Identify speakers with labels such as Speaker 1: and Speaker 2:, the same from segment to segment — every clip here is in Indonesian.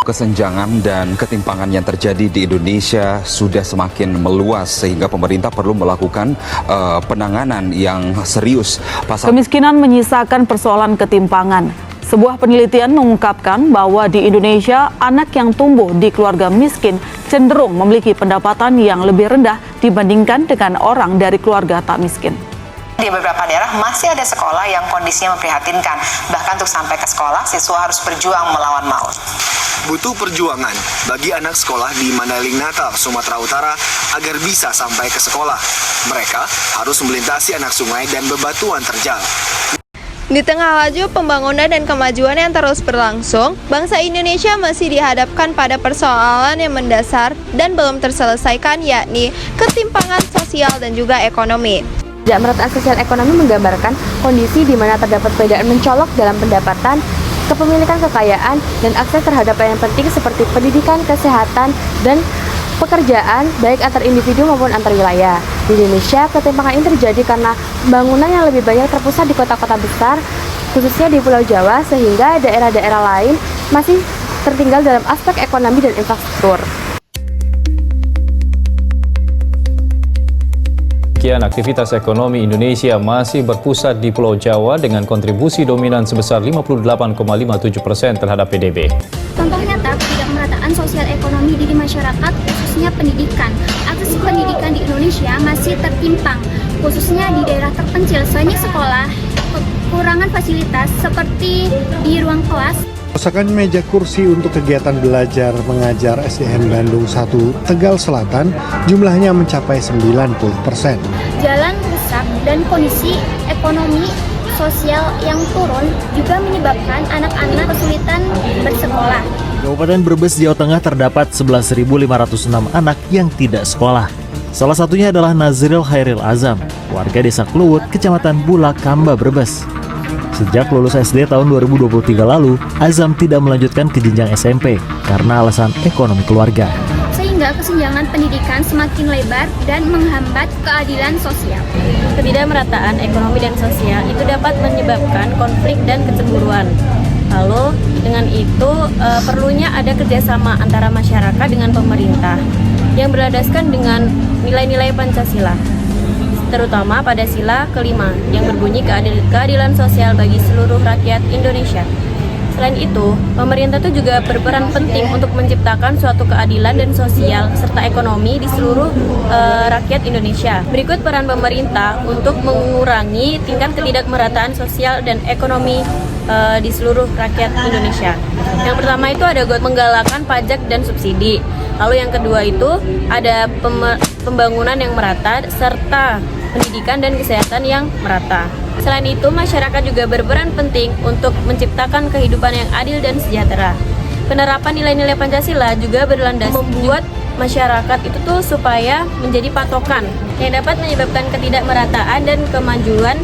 Speaker 1: Kesenjangan dan ketimpangan yang terjadi di Indonesia sudah semakin meluas sehingga pemerintah perlu melakukan penanganan yang serius.
Speaker 2: Kemiskinan menyisakan persoalan ketimpangan. Sebuah penelitian mengungkapkan bahwa di Indonesia anak yang tumbuh di keluarga miskin cenderung memiliki pendapatan yang lebih rendah dibandingkan dengan orang dari keluarga tak miskin.
Speaker 3: Di beberapa daerah masih ada sekolah yang kondisinya memprihatinkan. Bahkan untuk sampai ke sekolah, siswa harus berjuang melawan maut.
Speaker 4: Butuh perjuangan bagi anak sekolah di Mandailing Natal, Sumatera Utara agar bisa sampai ke sekolah. Mereka harus melintasi anak sungai dan bebatuan terjal.
Speaker 5: Di tengah laju pembangunan dan kemajuan yang terus berlangsung, bangsa Indonesia masih dihadapkan pada persoalan yang mendasar dan belum terselesaikan, yakni ketimpangan sosial dan juga ekonomi.
Speaker 6: Ketidakmerataan sosial ekonomi menggambarkan kondisi di mana terdapat perbedaan mencolok dalam pendapatan, kepemilikan kekayaan, dan akses terhadap yang penting seperti pendidikan, kesehatan, dan pekerjaan baik antar individu maupun antar wilayah. Di Indonesia, ketimpangan ini terjadi karena bangunan yang lebih banyak terpusat di kota-kota besar, khususnya di Pulau Jawa, sehingga daerah-daerah lain masih tertinggal dalam aspek ekonomi dan infrastruktur.
Speaker 7: Demikian aktivitas ekonomi Indonesia masih berpusat di Pulau Jawa dengan kontribusi dominan sebesar 58,57% terhadap PDB.
Speaker 8: Contoh nyata ketidakmerataan sosial ekonomi di masyarakat, khususnya pendidikan. Akses pendidikan di Indonesia masih tertimpang, khususnya di daerah terpencil. Banyak sekolah kekurangan fasilitas seperti di ruang kelas.
Speaker 9: Kerusakan meja kursi untuk kegiatan belajar mengajar SDN Bandung 1 Tegal Selatan jumlahnya mencapai 90%.
Speaker 8: Jalan rusak dan kondisi ekonomi sosial yang turun juga menyebabkan anak-anak kesulitan bersekolah.
Speaker 10: Kabupaten Brebes, Jawa Tengah terdapat 11.506 anak yang tidak sekolah. Salah satunya adalah Nazril Khairil Azam, warga Desa Kluwut, Kecamatan Bulak, Kamba, Brebes. Sejak lulus SD tahun 2023 lalu, Azam tidak melanjutkan ke jenjang SMP karena alasan ekonomi keluarga.
Speaker 8: Sehingga kesenjangan pendidikan semakin lebar dan menghambat keadilan sosial.
Speaker 6: Ketidakmerataan ekonomi dan sosial itu dapat menyebabkan konflik dan kecemburuan. Lalu dengan itu perlunya ada kerjasama antara masyarakat dengan pemerintah yang berlandaskan dengan nilai-nilai Pancasila, terutama pada sila kelima yang berbunyi keadilan sosial bagi seluruh rakyat Indonesia. Selain itu, pemerintah itu juga berperan penting untuk menciptakan suatu keadilan dan sosial serta ekonomi di seluruh rakyat Indonesia. Berikut peran pemerintah untuk mengurangi tingkat ketidakmerataan sosial dan ekonomi di seluruh rakyat Indonesia. Yang pertama itu ada menggalakkan pajak dan subsidi. Lalu yang kedua itu ada pembangunan yang merata serta pendidikan dan kesehatan yang merata. Selain itu, masyarakat juga berperan penting untuk menciptakan kehidupan yang adil dan sejahtera. Penerapan nilai-nilai Pancasila juga berlandas membuat masyarakat itu tuh supaya menjadi patokan yang dapat menyebabkan ketidakmerataan dan kemajuan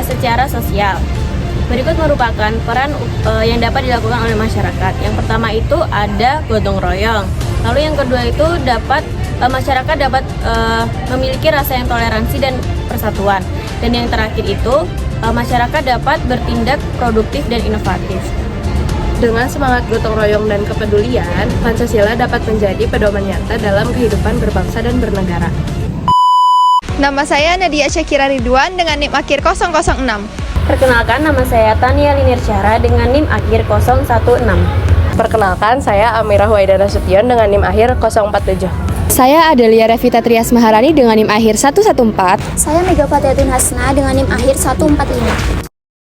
Speaker 6: secara sosial. Berikut merupakan peran yang dapat dilakukan oleh masyarakat. Yang pertama itu ada gotong royong. Lalu yang kedua itu masyarakat dapat memiliki rasa yang toleransi dan persatuan. Dan yang terakhir itu masyarakat dapat bertindak produktif dan inovatif.
Speaker 5: Dengan semangat gotong royong dan kepedulian, Pancasila dapat menjadi pedoman nyata dalam kehidupan berbangsa dan bernegara. Nama saya Nadia Syakira Ridwan dengan NIM akhir 006.
Speaker 6: Perkenalkan, nama saya Tania Linirsyara dengan NIM akhir 016.
Speaker 5: Perkenalkan, saya Amirah Huwaida Nasution dengan NIM akhir 047.
Speaker 11: Saya Adelia Revita Trias Maharani dengan NIM akhir 114.
Speaker 8: Saya Mega Fatihun Hasna dengan NIM akhir 145.